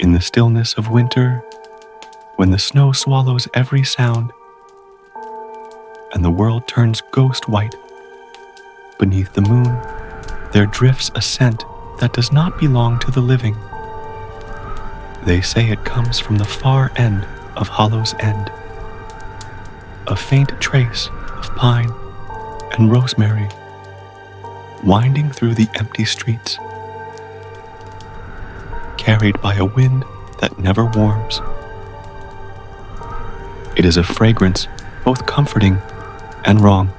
In the stillness of winter, when the snow swallows every sound, and the world turns ghost white, beneath the moon, there drifts a scent that does not belong to the living. They say it comes from the far end of Hollow's End, a faint trace of pine and rosemary, winding through the empty streets, carried by a wind that never warms. It is a fragrance both comforting and wrong,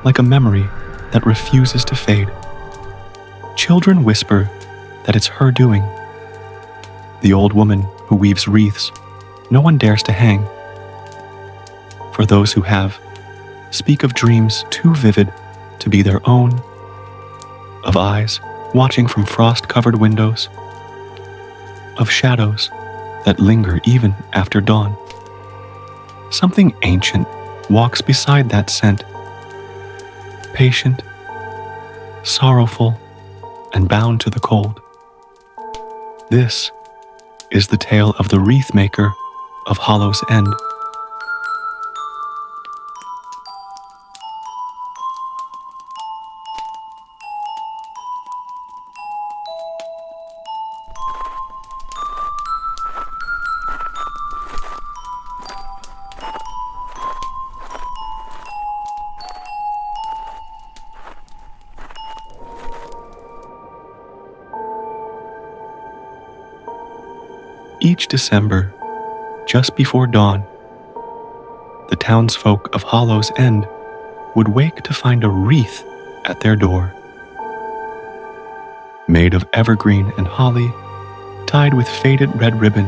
like a memory that refuses to fade. Children whisper that it's her doing. The old woman who weaves wreaths no one dares to hang. For those who have, speak of dreams too vivid to be their own, of eyes watching from frost-covered windows, of shadows that linger even after dawn. Something ancient walks beside that scent, patient, sorrowful, and bound to the cold. This is the tale of the Wreathmaker of Hollow's End. Each December, just before dawn, the townsfolk of Hollow's End would wake to find a wreath at their door, made of evergreen and holly, tied with faded red ribbon.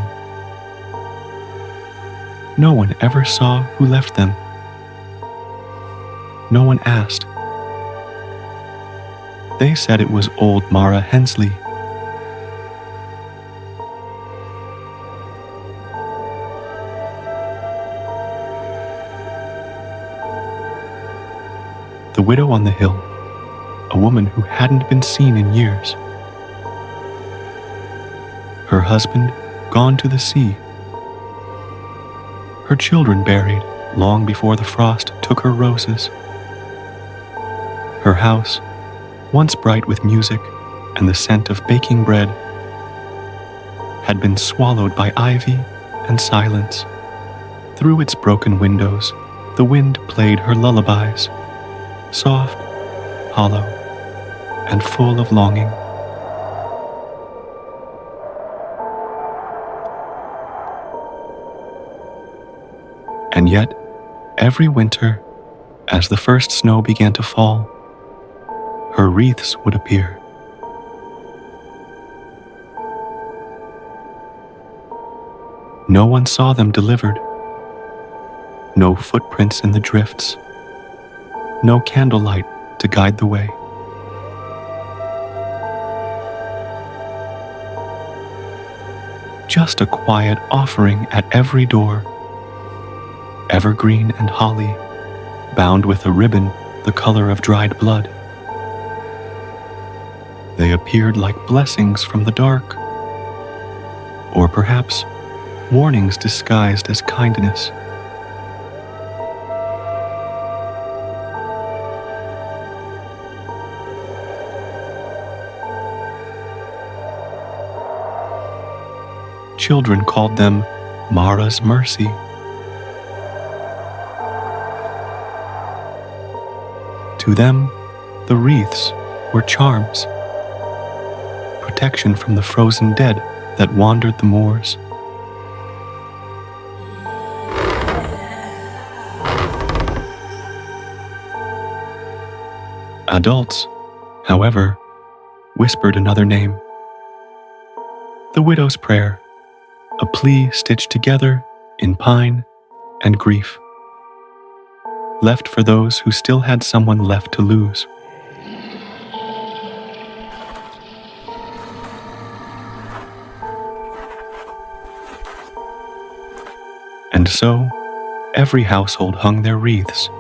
No one ever saw who left them. No one asked. They said it was old Mara Hensley. The widow on the hill, a woman who hadn't been seen in years. Her husband gone to the sea. Her children buried long before the frost took her roses. Her house, once bright with music and the scent of baking bread, had been swallowed by ivy and silence. Through its broken windows, the wind played her lullabies, soft, hollow, and full of longing. And yet, every winter, as the first snow began to fall, her wreaths would appear. No one saw them delivered. No footprints in the drifts. No candlelight to guide the way. Just a quiet offering at every door, evergreen and holly, bound with a ribbon the color of dried blood. They appeared like blessings from the dark, or perhaps warnings disguised as kindness. Children called them Mara's mercy. To them, the wreaths were charms, protection from the frozen dead that wandered the moors. Adults, however, whispered another name. The widow's prayer, a plea stitched together in pine and grief, left for those who still had someone left to lose. And so, every household hung their wreaths,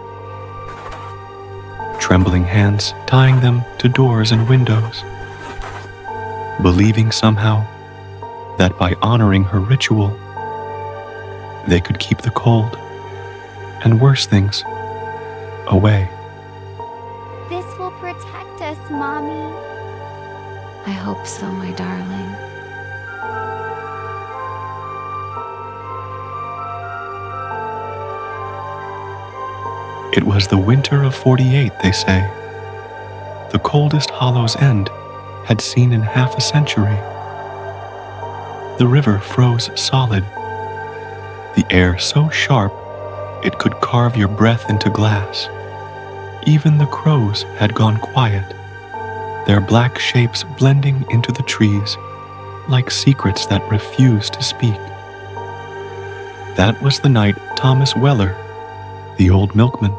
trembling hands tying them to doors and windows, believing somehow that by honoring her ritual, they could keep the cold and worse things away. This will protect us, Mommy. I hope so, my darling. It was the winter of 48, they say. The coldest Hollow's End had seen in half a century. The river froze solid, the air so sharp it could carve your breath into glass. Even the crows had gone quiet, their black shapes blending into the trees like secrets that refused to speak. That was the night Thomas Weller, the old milkman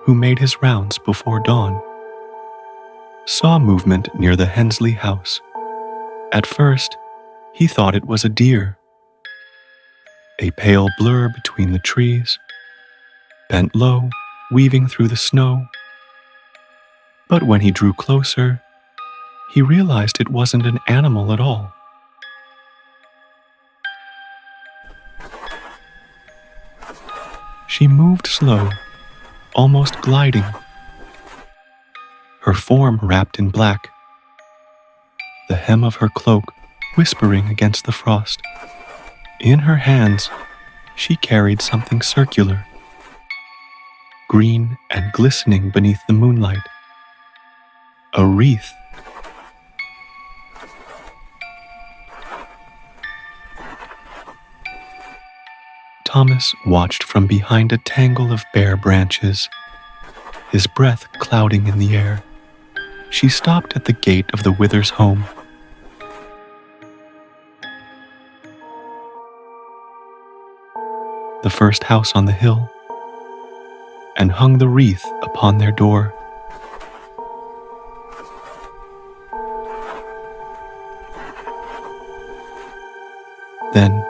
who made his rounds before dawn, saw movement near the Hensley house. At first, he thought it was a deer, a pale blur between the trees, bent low, weaving through the snow. But when he drew closer, he realized it wasn't an animal at all. She moved slow, almost gliding, her form wrapped in black, the hem of her cloak whispering against the frost. In her hands, she carried something circular, green and glistening beneath the moonlight. A wreath. Thomas watched from behind a tangle of bare branches, his breath clouding in the air. She stopped at the gate of the Withers' home. The first house on the hill, and hung the wreath upon their door. Then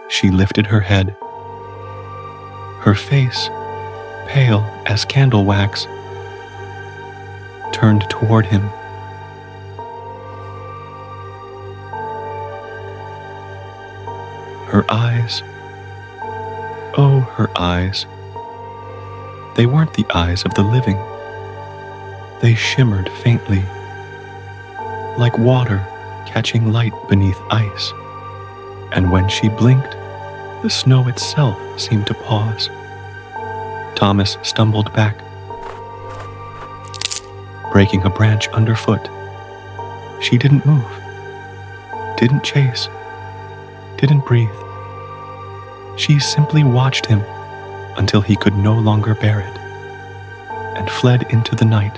she lifted her head, her face, pale as candle wax, turned toward him. Her eyes, oh, her eyes. They weren't the eyes of the living. They shimmered faintly, like water catching light beneath ice. And when she blinked, the snow itself seemed to pause. Thomas stumbled back, breaking a branch underfoot. She didn't move, didn't chase, didn't breathe. She simply watched him until he could no longer bear it, and fled into the night.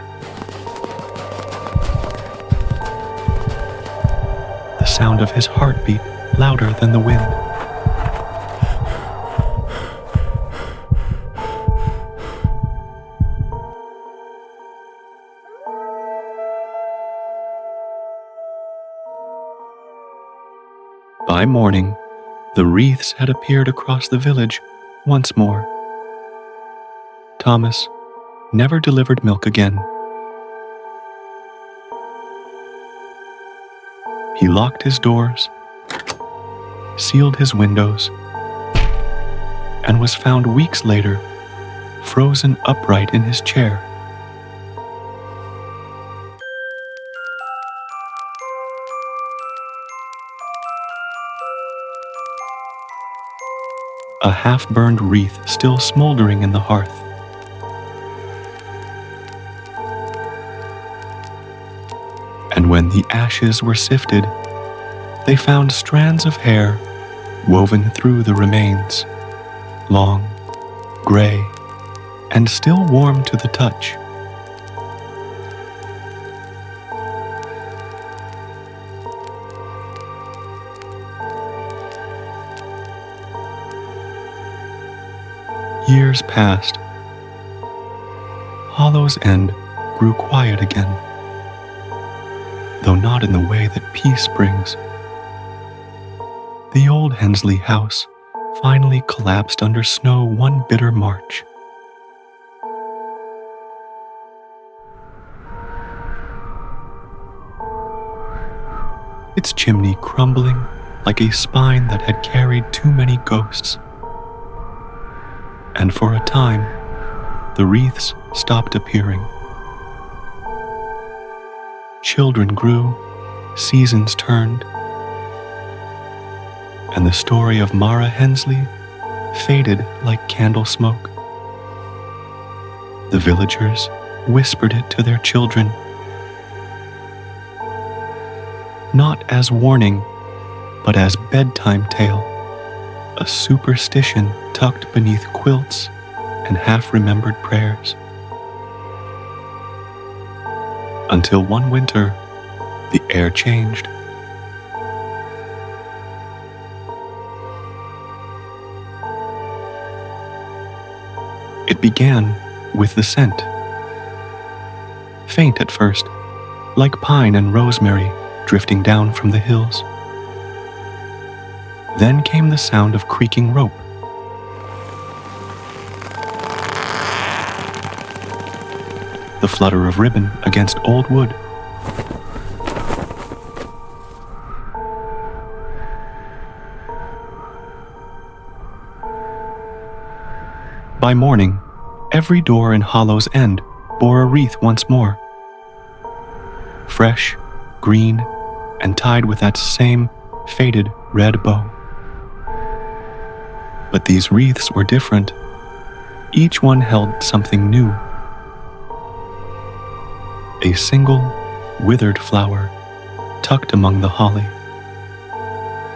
The sound of his heartbeat louder than the wind. By morning, the wreaths had appeared across the village once more. Thomas never delivered milk again. He locked his doors, sealed his windows, and was found weeks later, frozen upright in his chair. A half-burned wreath still smoldering in the hearth. And when the ashes were sifted, they found strands of hair woven through the remains, long, gray, and still warm to the touch. Years passed. Hollow's End grew quiet again, though not in the way that peace brings. The old Hensley house finally collapsed under snow one bitter March. Its chimney crumbling like a spine that had carried too many ghosts. And for a time, the wreaths stopped appearing. Children grew, seasons turned, and the story of Mara Hensley faded like candle smoke. The villagers whispered it to their children, not as warning, but as bedtime tale, a superstition tucked beneath quilts and half-remembered prayers. Until one winter, the air changed. It began with the scent. Faint at first, like pine and rosemary drifting down from the hills. Then came the sound of creaking rope. The flutter of ribbon against old wood. By morning, every door in Hollow's End bore a wreath once more. Fresh, green, and tied with that same faded red bow. But these wreaths were different. Each one held something new. A single, withered flower tucked among the holly.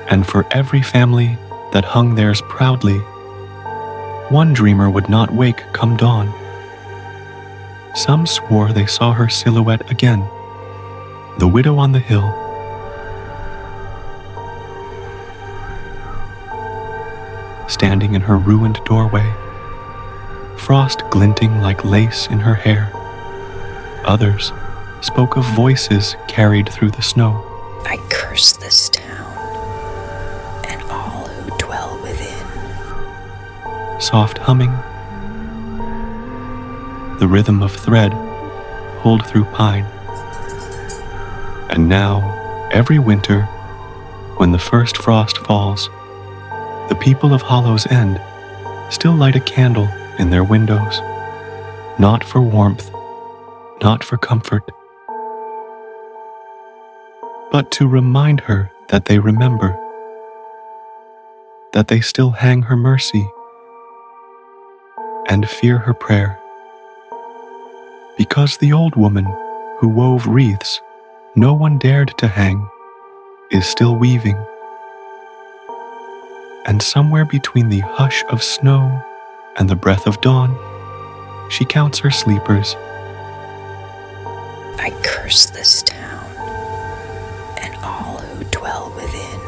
And for every family that hung theirs proudly, one dreamer would not wake come dawn. Some swore they saw her silhouette again, the widow on the hill. Standing in her ruined doorway, frost glinting like lace in her hair. Others spoke of voices carried through the snow. I curse this town and all who dwell within. Soft humming, the rhythm of thread pulled through pine. And now, every winter, when the first frost falls, the people of Hollow's End still light a candle in their windows, not for warmth, not for comfort, but to remind her that they remember, that they still hang her mercy and fear her prayer. Because the old woman who wove wreaths no one dared to hang is still weaving. And somewhere between the hush of snow and the breath of dawn, she counts her sleepers. I curse this town and all who dwell within.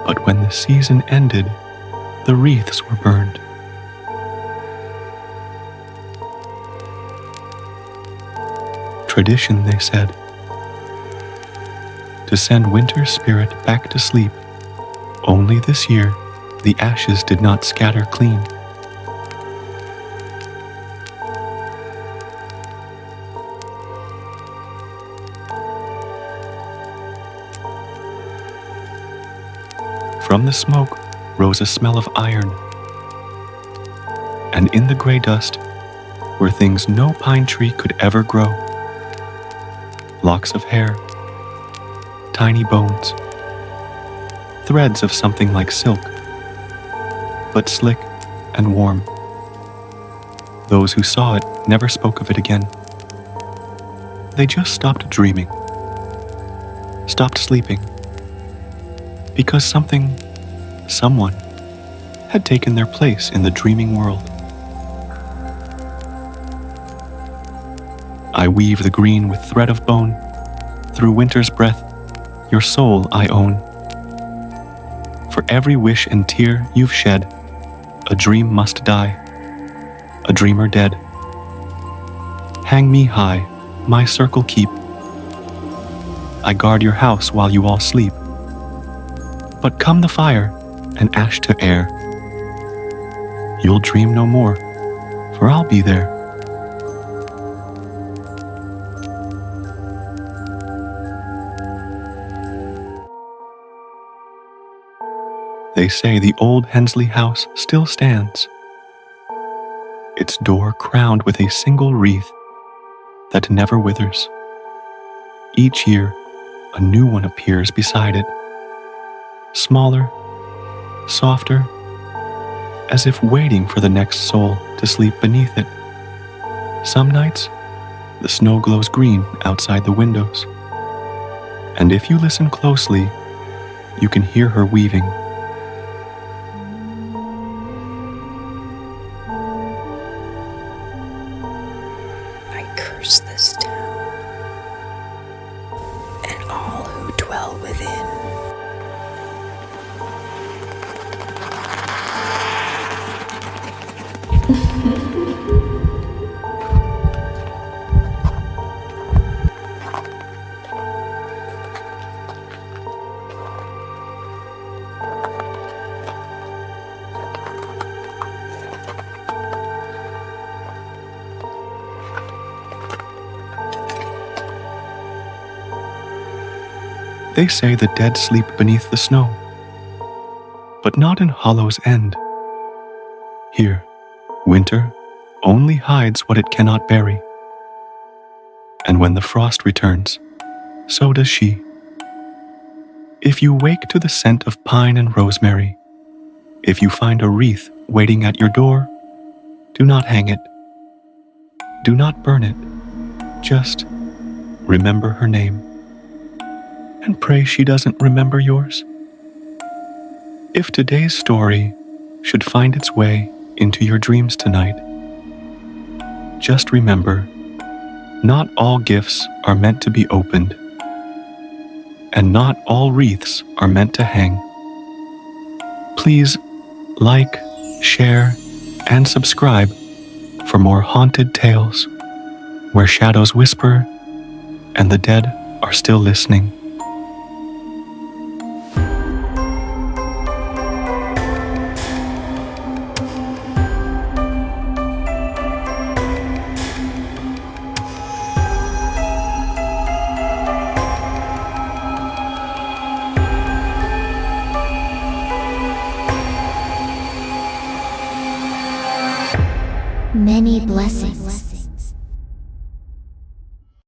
But when the season ended, the wreaths were burned. Tradition, they said, to send winter's spirit back to sleep. Only this year, the ashes did not scatter clean. From the smoke rose a smell of iron, and in the gray dust were things no pine tree could ever grow. Locks of hair, tiny bones, threads of something like silk, but slick and warm. Those who saw it never spoke of it again. They just stopped dreaming, stopped sleeping, because someone had taken their place in the dreaming world. I weave the green with thread of bone. Through winter's breath, your soul I own. For every wish and tear you've shed, a dream must die, a dreamer dead. Hang me high, my circle keep. I guard your house while you all sleep. But come the fire and ash to air, you'll dream no more, for I'll be there. they say the old Hensley house still stands, its door crowned with a single wreath that never withers. Each year, a new one appears beside it, smaller, softer, as if waiting for the next soul to sleep beneath it. Some nights, the snow glows green outside the windows, and if you listen closely, you can hear her weaving. I curse this town and all who dwell within. They say the dead sleep beneath the snow, but not in Hollow's End. Here, winter only hides what it cannot bury. And when the frost returns, so does she. If you wake to the scent of pine and rosemary, if you find a wreath waiting at your door, do not hang it. Do not burn it. Just remember her name. And pray she doesn't remember yours. If today's story should find its way into your dreams tonight, just remember, not all gifts are meant to be opened, and not all wreaths are meant to hang. Please like, share, and subscribe for more haunted tales where shadows whisper and the dead are still listening.